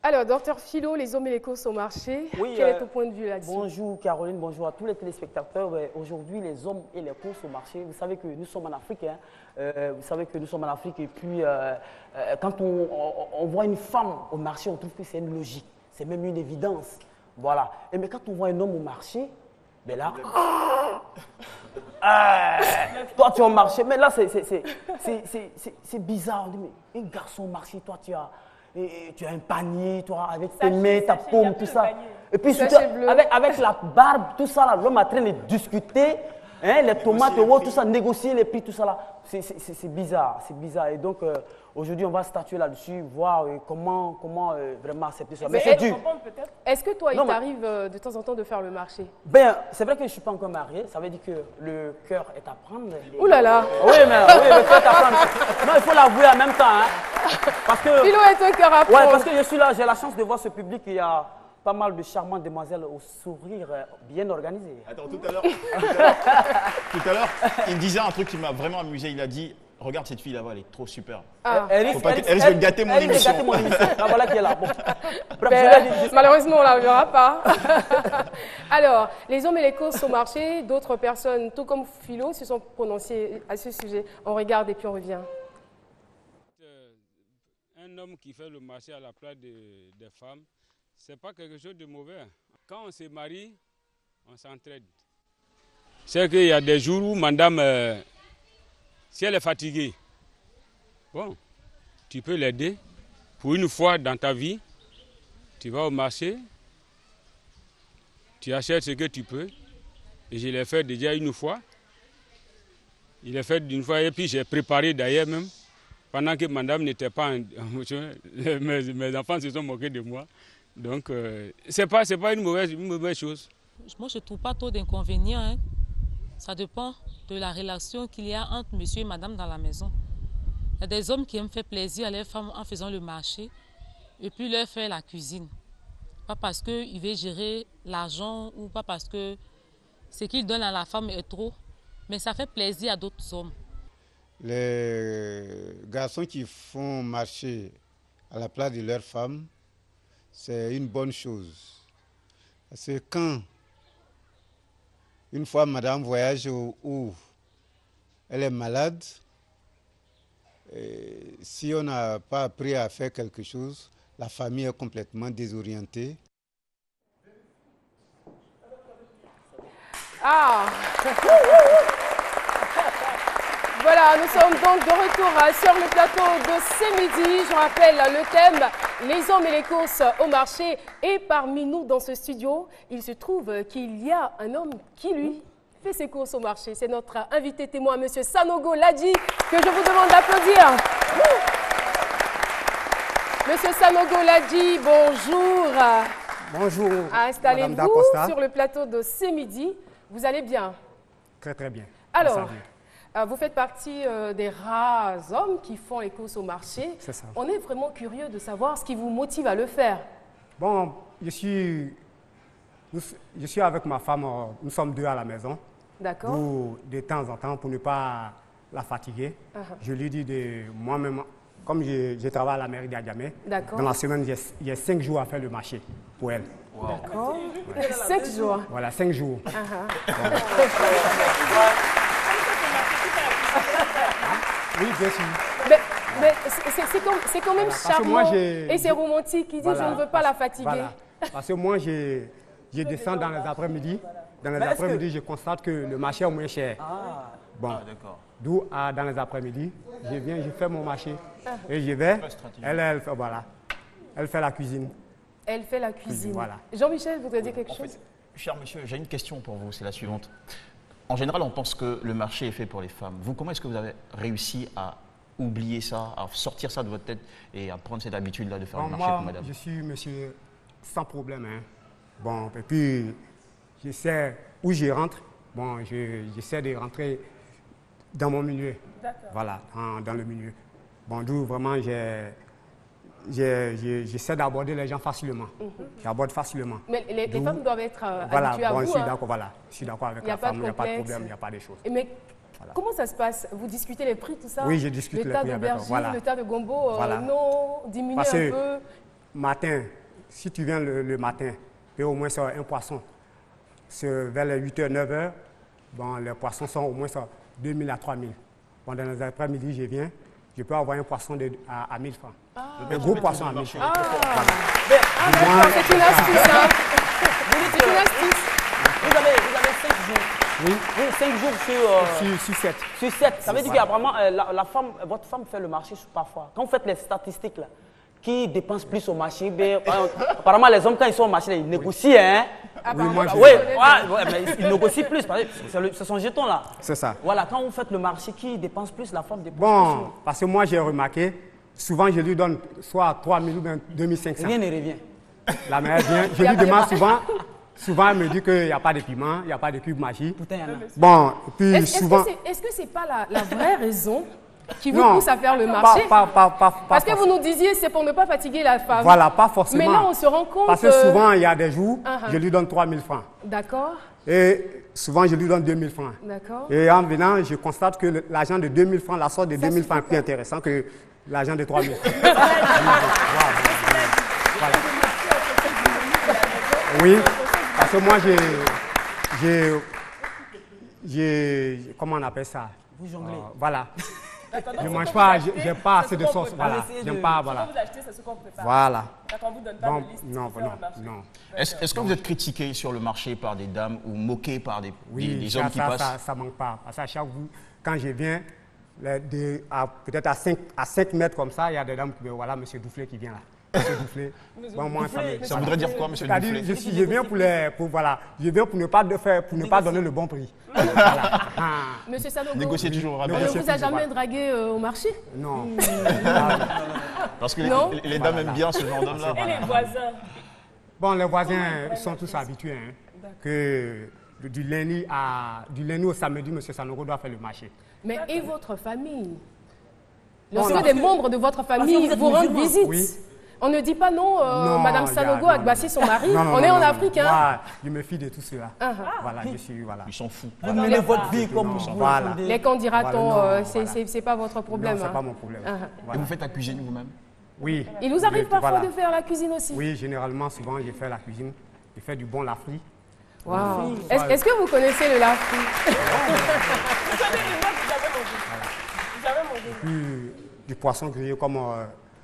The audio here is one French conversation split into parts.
Alors, docteur Philo, les hommes et les courses au marché, Oui, quel est ton point de vue là-dessus? Bonjour Caroline, bonjour à tous les téléspectateurs. Aujourd'hui, les hommes et les courses au marché, vous savez que nous sommes en Afrique, hein. Vous savez que nous sommes en Afrique et puis quand on voit une femme au marché, on trouve que c'est une logique, c'est même une évidence. Voilà. Mais quand on voit un homme au marché, ben là, toi tu es au marché, mais là c'est bizarre. On dit, mais un garçon au marché, toi tu as un panier, toi avec tes mains, ta paume, tout ça. Et puis surtout, avec la barbe, tout ça, l'homme est en train de discuter, hein, les tomates, tout ça, négocier les prix, tout ça là. C'est bizarre, c'est bizarre. Et donc aujourd'hui, on va statuer là-dessus, voir comment vraiment accepter ça. Mais c'est dur. Est-ce que toi, il t'arrive de temps en temps de faire le marché? Ben, c'est vrai que je ne suis pas encore marié. Ça veut dire que le cœur est à prendre. Ouh là là. Oui, mais le cœur est à prendre. Non, il faut l'avouer en même temps. Hein. Parce que, Philo est un cœur à prendre. Ouais, parce que je suis là, j'ai la chance de voir ce public. Il y a pas mal de charmantes demoiselles au sourire bien organisé. Attends, tout à l'heure, il me disait un truc qui m'a vraiment amusé. Il a dit, regarde cette fille là-bas, elle est trop super. Elle risque de gâter mon émission. Ah, voilà qui est là. Bon. Bref, malheureusement, on ne la verra pas. Alors, les hommes et les courses au marché, d'autres personnes, tout comme Philo, se sont prononcées à ce sujet. On regarde et puis on revient. Un homme qui fait le marché à la place des femmes, ce n'est pas quelque chose de mauvais. Quand on se marie, on s'entraide. C'est qu'il y a des jours où madame, si elle est fatiguée, bon, tu peux l'aider. Pour une fois dans ta vie, tu vas au marché, tu achètes ce que tu peux. Et je l'ai fait déjà une fois. Je l'ai fait une fois et puis j'ai préparé d'ailleurs même. Pendant que madame n'était pas mes enfants se sont moqués de moi. Donc, c'est pas une mauvaise chose. Moi, je ne trouve pas trop d'inconvénients. Hein. Ça dépend de la relation qu'il y a entre monsieur et madame dans la maison. Il y a des hommes qui aiment faire plaisir à leurs femmes en faisant le marché et puis leur faire la cuisine. Pas parce qu'il veut gérer l'argent ou pas parce que ce qu'il donne à la femme est trop, mais ça fait plaisir à d'autres hommes. Les garçons qui font marcher à la place de leurs femmes, c'est une bonne chose. Parce que quand une fois madame voyage où elle est malade, si on n'a pas appris à faire quelque chose, la famille est complètement désorientée. Ah. Voilà, nous sommes donc de retour sur le plateau de ce midi. Je rappelle le thème, les hommes et les courses au marché. Et parmi nous dans ce studio, il se trouve qu'il y a un homme qui, lui, fait ses courses au marché. C'est notre invité témoin, M. Sanogo Ladji, que je vous demande d'applaudir. Monsieur Sanogo Ladji, bonjour. Bonjour. Installez-vous sur le plateau de ce midi. Vous allez bien? Très, très bien. Alors, vous faites partie des rares hommes qui font les courses au marché. C'est ça. On est vraiment curieux de savoir ce qui vous motive à le faire. Bon, je suis avec ma femme, nous sommes deux à la maison. D'accord. De temps en temps, pour ne pas la fatiguer, je lui dis de moi-même, comme je travaille à la mairie d'Adjamé, dans la semaine, j'ai 5 jours à faire le marché pour elle. Wow. D'accord. Ouais. 5 jours. Voilà, 5 jours. Oui, bien sûr. Mais c'est quand même charmant et c'est romantique. Il dit je ne veux pas la fatiguer. Voilà. Parce que moi, je descends dans les après-midi. Dans les après-midi, je constate que le marché est moins cher. Ah, bon. D'où, dans les après-midi, je viens, je fais mon marché. Et je vais, elle fait la cuisine. Elle fait la cuisine. Voilà. Jean-Michel, vous voudriez dire quelque chose? Cher monsieur, j'ai une question pour vous, c'est la suivante. En général, on pense que le marché est fait pour les femmes. Vous, comment est-ce que vous avez réussi à oublier ça, à sortir ça de votre tête et à prendre cette habitude-là de faire le marché pour madame? Je suis monsieur sans problème. Hein. Bon, et puis, je sais où je rentre. Bon, j'essaie de rentrer dans mon milieu. Voilà, dans le milieu. Bon, d'où vraiment, j'essaie d'aborder les gens facilement. J'aborde facilement. Mais les femmes doivent être habituées à vous. Je suis d'accord, voilà. Je suis d'accord avec la femme, il n'y a pas de problème, il n'y a pas de choses. Mais comment ça se passe? Vous discutez les prix, tout ça? Oui, je discute les prix avec elle. Le tas d'aubergines, le tas de gombo, non, diminue un peu. matin, si tu viens le matin, tu au moins un poisson. Vers les 8h, 9h, bon, les poissons sont au moins 2000 à 3000. Bon, dans les après-midi, je viens, je peux avoir un poisson à 1000 francs. Un gros poisson à 1000 francs. C'est une astuce, hein. C'est une astuce. Vous avez 5 jours. Oui. Oui, 5 jours sur 7. Sur 7. Ça veut dire qu'apparemment, votre femme fait le marché parfois. Quand vous faites les statistiques, là, qui dépense plus au marché, apparemment, les hommes, quand ils sont au marché, ils négocient. Hein? Oui, moi, mais ils négocient plus. C'est son jeton, là. C'est ça. Voilà, quand vous faites le marché, qui dépense plus, la femme dépense plus. Bon, parce que moi, j'ai remarqué, souvent, je lui donne soit 3000 ou bien 2500. Rien ne revient. La mère vient, je lui demande souvent, elle me dit qu'il n'y a pas de piment, il n'y a pas de cube magie. Putain, il y en a. Bon, et puis souvent... Est-ce que ce n'est pas la vraie raison qui vous pousse à faire le marché? Parce que vous nous disiez, c'est pour ne pas fatiguer la femme. Voilà, pas forcément. Mais là, on se rend compte... Parce que souvent, il y a des jours, je lui donne 3000 francs. D'accord. Et souvent, je lui donne 2000 francs. D'accord. Et en venant, je constate que l'argent de 2000 francs, la sorte de 2000 francs est plus intéressant que l'argent de 3000 francs. Voilà. Oui, parce que moi, comment on appelle ça? Vous jonglez. Voilà. Je ne mange pas, je n'ai pas assez de sauce. Voilà. J'aime pas, voilà. Quand vous achetez, c'est ce qu'on prépare. Voilà. Quand vous ne donnez pas de liste, non. Est-ce que vous êtes critiqué sur le marché par des dames ou moqué par des hommes qui passent? Ça ne manque pas. Parce qu'à chaque fois, quand je viens, peut-être à 5 mètres comme ça, il y a des dames qui me disent, voilà, monsieur Doufflet qui vient là. Monsieur Doufflet. Bon, moi, ça voudrait dire quoi, monsieur Doufflet? Je viens je viens pour ne pas donner le bon prix. Voilà. Monsieur Sanogo, négocier toujours rapide. On ne vous a jamais dragué au marché? Non. Parce que les dames aiment bien ce genre d'homme-là. Et les voisins? Bon, les voisins sont tous habitués. Que du lundi au samedi, monsieur Sanogo doit faire le marché. Mais et votre famille? Lorsque des membres de votre famille vous rendent visite? Oui. On ne dit pas non, Madame Sanogo a glacé son mari. On est en Afrique. Hein. Je me fie de tout cela. Voilà, Ils sont fous. Vous menez votre vie comme vous. Voilà. Les candidatons, c'est pas votre problème. Non, c'est pas mon problème. Et vous faites la cuisine vous-même? Oui. Il vous arrive parfois de faire la cuisine aussi? Oui, généralement, souvent, je fais la cuisine. Je fais du bon lafri. Wow. Est-ce que vous connaissez le lafri? Vous savez, moi, vous avez mangé. Puis, du poisson grillé comme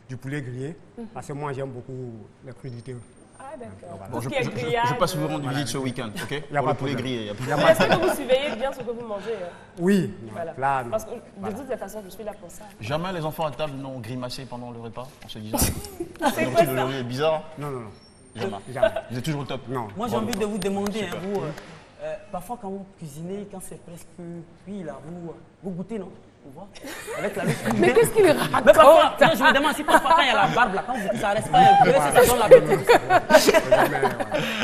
du poulet grillé. Parce que moi, j'aime beaucoup les crudités. Ah, d'accord. Bon, je passe vous rendre visite ce week-end, ok? Pour le poulet grillé. Est-ce que vous surveillez bien ce que vous mangez? Oui. Voilà. Parce que de toutes les façons, je suis là pour ça. Jamais les enfants à table n'ont grimacé pendant le repas en se disant c'est quoi ça? C'est bizarre. Non. Jamais. Vous êtes toujours au top. Non. Moi, j'ai envie de vous demander, parfois quand vous cuisinez, quand c'est presque cuit, là, vous goûtez, non? Avec la mais qu'est-ce qu'il raconte? Mais parfois, je me demande si parfois quand il y a la barbe, là, quand vous ça reste pas un peu, ça donne l'appétit.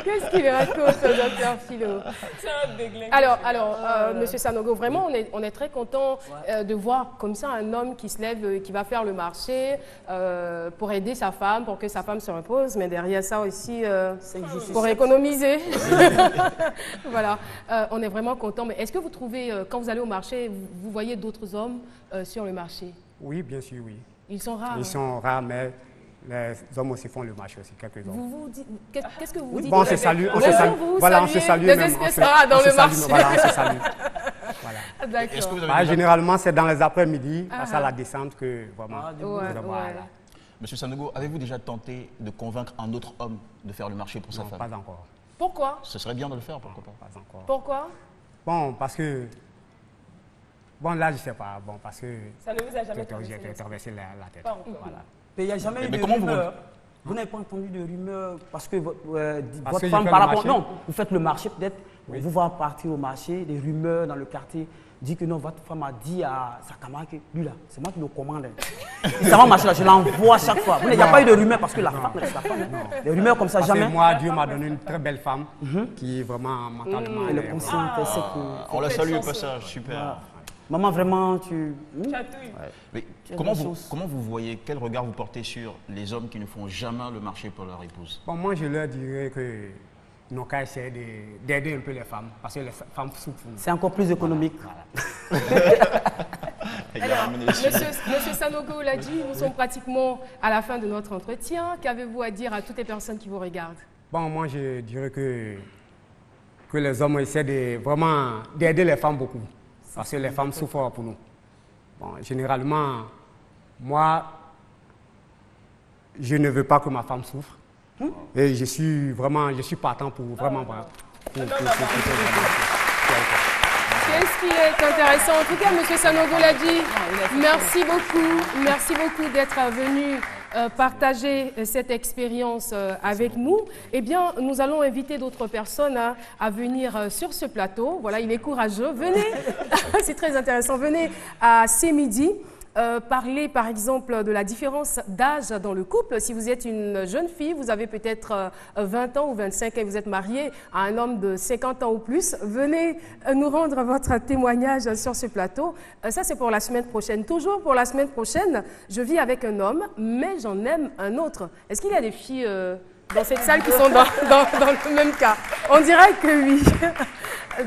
Qu'est-ce qu'il raconte, docteur Philo? C'est un déglingue. Alors, monsieur Sanogo, vraiment, on est très content de voir comme ça un homme qui se lève, qui va faire le marché pour aider sa femme, pour que sa femme se repose, mais derrière ça aussi, pour économiser. Voilà, on est vraiment content. Mais est-ce que vous trouvez, quand vous allez au marché, vous voyez d'autres hommes sur le marché? Oui, bien sûr, oui. Ils sont rares. Ils sont rares, mais les hommes aussi font le marché aussi, quelques hommes. Qu'est-ce que vous dites? Bon, on se salue. Voilà, on se salue. Des espèces rares dans le marché. Voilà, on se salue. Voilà. D'accord. Généralement, c'est dans les après-midi, à la descente, que vraiment. Voilà. Monsieur Sanogo, avez-vous déjà tenté de convaincre un autre homme de faire le marché pour sa femme? Pas encore. Pourquoi? Ce serait bien de le faire, pourquoi pas? Pas encore. Pourquoi? Bon, parce que... Bon, là, je ne sais pas. Bon, parce que... Ça ne vous a jamais traversé la tête. Pas encore. Voilà. Mais il n'y a jamais eu de rumeurs. Vous n'avez pas entendu de rumeurs parce que votre femme, par rapport... Non, vous faites le marché peut-être, vous voyez partir au marché, des rumeurs dans le quartier, dit que non, votre femme a dit à sa camarade que lui là, c'est moi qui le commande. Et ça va marcher là, je l'envoie chaque fois. Il n'y a pas eu de rumeurs parce que la femme reste la femme. Des rumeurs comme ça, parce jamais. Que moi, Dieu m'a donné une très belle femme qui est vraiment mentalement... Elle est consciente, elle sait que... On la salue au passage, super. Voilà. Maman, vraiment, tu... Mais comment vous voyez, quel regard vous portez sur les hommes qui ne font jamais le marché pour leur épouse? Bon, moi, je leur dirais que nos cas essaient d'aider un peu les femmes, parce que les femmes souffrent. C'est encore plus économique. Voilà. Alors, monsieur Sanogo l'a dit, nous sommes pratiquement à la fin de notre entretien. Qu'avez-vous à dire à toutes les personnes qui vous regardent? Bon, moi, je dirais que les hommes essaient vraiment d'aider les femmes beaucoup. Parce que les femmes souffrent pour nous. Bon, généralement, moi, je ne veux pas que ma femme souffre. Et je suis partant pour vraiment... Qu'est-ce qui est intéressant? En tout cas, M. Sanogo l'a dit. Merci beaucoup d'être venu partager cette expérience avec nous. Eh bien, nous allons inviter d'autres personnes à venir sur ce plateau. Voilà, il est courageux. Venez, c'est très intéressant. Venez à ce midi. Parler par exemple de la différence d'âge dans le couple. Si vous êtes une jeune fille, vous avez peut-être 20 ans ou 25 ans et vous êtes marié à un homme de 50 ans ou plus, venez nous rendre votre témoignage sur ce plateau. Ça, c'est pour la semaine prochaine. Toujours pour la semaine prochaine, je vis avec un homme, mais j'en aime un autre. Est-ce qu'il y a des filles dans cette salle qui sont dans le même cas? On dirait que oui.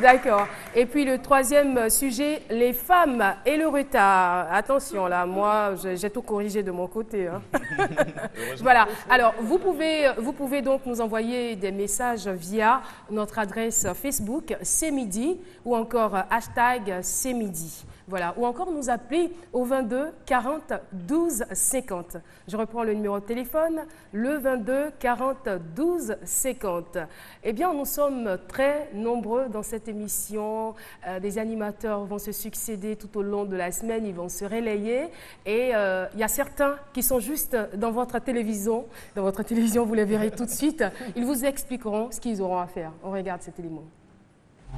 D'accord. Et puis le troisième sujet, les femmes et le retard. Attention là, moi j'ai tout corrigé de mon côté. Hein. Voilà. Alors vous pouvez donc nous envoyer des messages via notre adresse Facebook C'est Midi ou encore hashtag C'est Midi. Voilà, ou encore nous appeler au 22 40 12 50. Je reprends le numéro de téléphone, le 22 40 12 50. Eh bien, nous sommes très nombreux dans cette émission. Des animateurs vont se succéder tout au long de la semaine, ils vont se relayer. Et il y a certains qui sont juste dans votre télévision. Dans votre télévision, vous les verrez tout de suite. Ils vous expliqueront ce qu'ils auront à faire. On regarde cet élément.